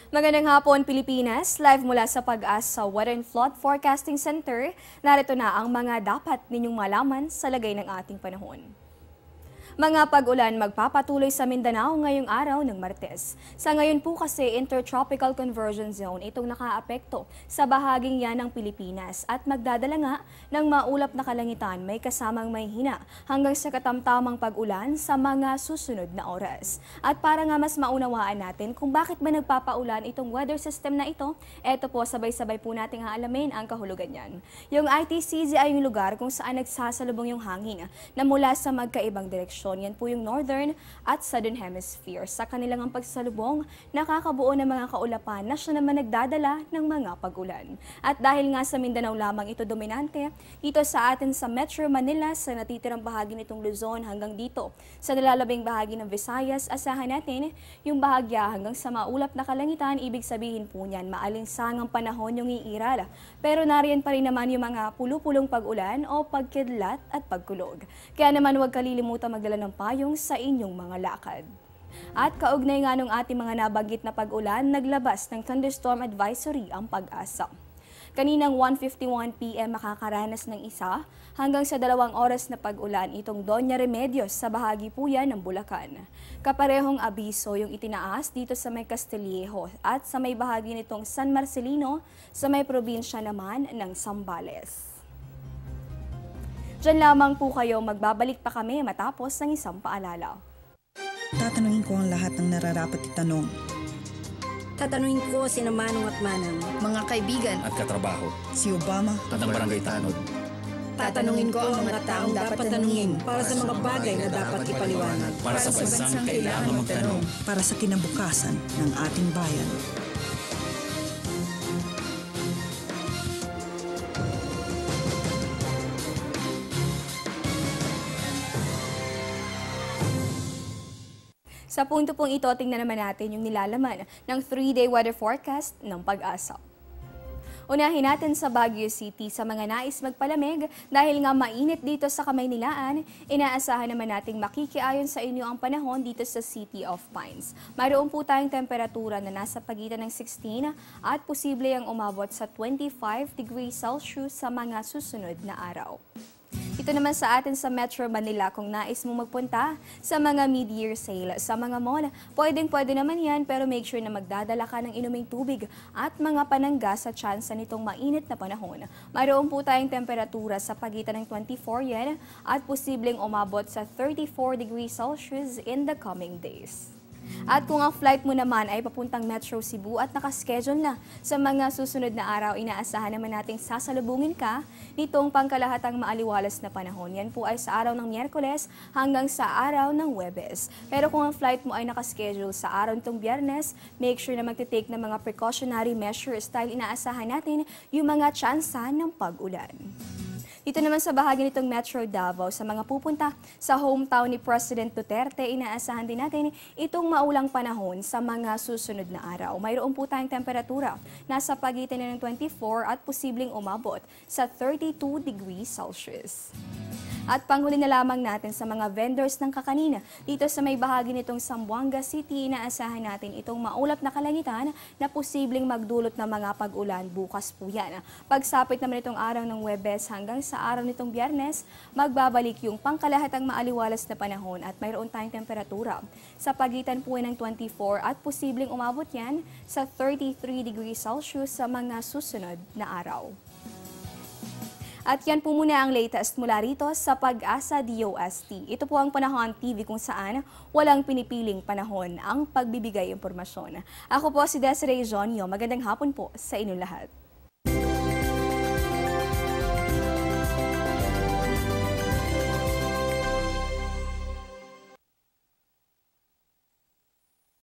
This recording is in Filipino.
Magandang hapon, Pilipinas. Live mula sa Pag-asa Weather and Flood Forecasting Center, narito na ang mga dapat ninyong malaman sa lagay ng ating panahon. Mga pag-ulan magpapatuloy sa Mindanao ngayong araw ng Martes. Sa ngayon po kasi Intertropical Convergence Zone itong nakaapekto sa bahaging yan ng Pilipinas at magdadala nga ng maulap na kalangitan may kasamang may hina hanggang sa katamtamang pag-ulan sa mga susunod na oras. At para nga mas maunawaan natin kung bakit ba nagpapaulan itong weather system na ito, eto po sabay-sabay po nating haalamin ang kahulugan niyan. Yung ITCZ ay yung lugar kung saan nagsasalubong yung hangin na mula sa magkaibang direksyon. Yan po yung Northern at Southern Hemisphere. Sa kanilang pagsalubong, nakakabuo ng mga kaulapan na siya naman nagdadala ng mga pag-ulan. At dahil nga sa Mindanao lamang ito dominante, dito sa atin sa Metro Manila, sa natitirang bahagi nitong Luzon hanggang dito, sa nalalabing bahagi ng Visayas, asahan natin yung bahagya hanggang sa maulap na kalangitan, ibig sabihin po niyan, maalinsangang panahon yung iiral. Pero nariyan pa rin naman yung mga pulupulong pag-ulan o pagkidlat at pagkulog. Kaya naman huwag kalilimutan magdala ng payong sa inyong mga lakad. At kaugnay nga ng ating mga nabanggit na pag-ulan, naglabas ng thunderstorm advisory ang Pag-asa. Kaninang 1:51 PM makakaranas ng 1 hanggang sa 2 oras na pag-ulan itong Doña Remedios sa bahagi po yan ng Bulacan. Kaparehong abiso yung itinaas dito sa may Castillejo at sa may bahagi nitong San Marcelino sa may probinsya naman ng Zambales. Diyan lamang po kayo, magbabalik pa kami matapos ng isang paalala. Tatanungin ko ang lahat ng nararapat itanong. Tatanungin ko sina Manong at Manang, mga kaibigan at katrabaho, Si Obama at ang barangay tanod. tatanungin ko ang mga taong dapat tanungin para sa mga bagay na dapat ipaliwanag. Para sa bansang kailangan magtanong. para sa kinabukasan ng ating bayan. Sa punto pong ito, tingnan naman natin yung nilalaman ng 3-day weather forecast ng Pag-asa. Unahin natin sa Baguio City sa mga nais magpalamig dahil nga mainit dito sa Kamaynilaan, inaasahan naman nating makikiayon sa inyo ang panahon dito sa City of Pines. Mayroon po tayong temperatura na nasa pagitan ng 16 at posible ang umabot sa 25 degrees Celsius sa mga susunod na araw. Ito naman sa atin sa Metro Manila, kung nais mo magpunta sa mga mid-year sale sa mga mall, pwede naman yan, pero make sure na magdadala ka ng inuming tubig at mga panangga sa tsansa nitong mainit na panahon. Mayroon po tayong temperatura sa pagitan ng 24 yan at posibleng umabot sa 34 degrees Celsius in the coming days. At kung ang flight mo naman ay papuntang Metro Cebu at nakaschedule na sa mga susunod na araw, inaasahan naman nating sasalubungin ka nitong pangkalahatang maaliwalas na panahon. Yan po ay sa araw ng Miyerkules hanggang sa araw ng Huwebes. Pero kung ang flight mo ay nakaschedule sa araw nitong Biyernes, make sure na magtitake ng mga precautionary measures dahil inaasahan natin yung mga tsansa ng pag-ulan. Dito naman sa bahagi nitong Metro Davao, sa mga pupunta sa hometown ni President Duterte, inaasahan din natin itong maulang panahon sa mga susunod na araw. Mayroon po tayong temperatura nasa pagitan ng 24 at posibleng umabot sa 32 degrees Celsius. At panghuli na lamang natin sa mga vendors ng kakanina. Dito sa may bahagi nitong Zamboanga City, inaasahan natin itong maulap na kalangitan na posibleng magdulot ng mga pag-ulan bukas po yan. Pagsapit naman itong araw ng Huwebes hanggang sa araw nitong Biyernes, magbabalik yung pangkalahatang maaliwalas na panahon at mayroon tayong temperatura sa pagitan po ng 24 at posibleng umabot yan sa 33 degrees Celsius sa mga susunod na araw. At yan po muna ang latest mula rito sa Pag-asa DOST. Ito po ang Panahon TV kung saan walang pinipiling panahon ang pagbibigay impormasyon. Ako po si Desiree Jonio. Magandang hapon po sa inyong lahat.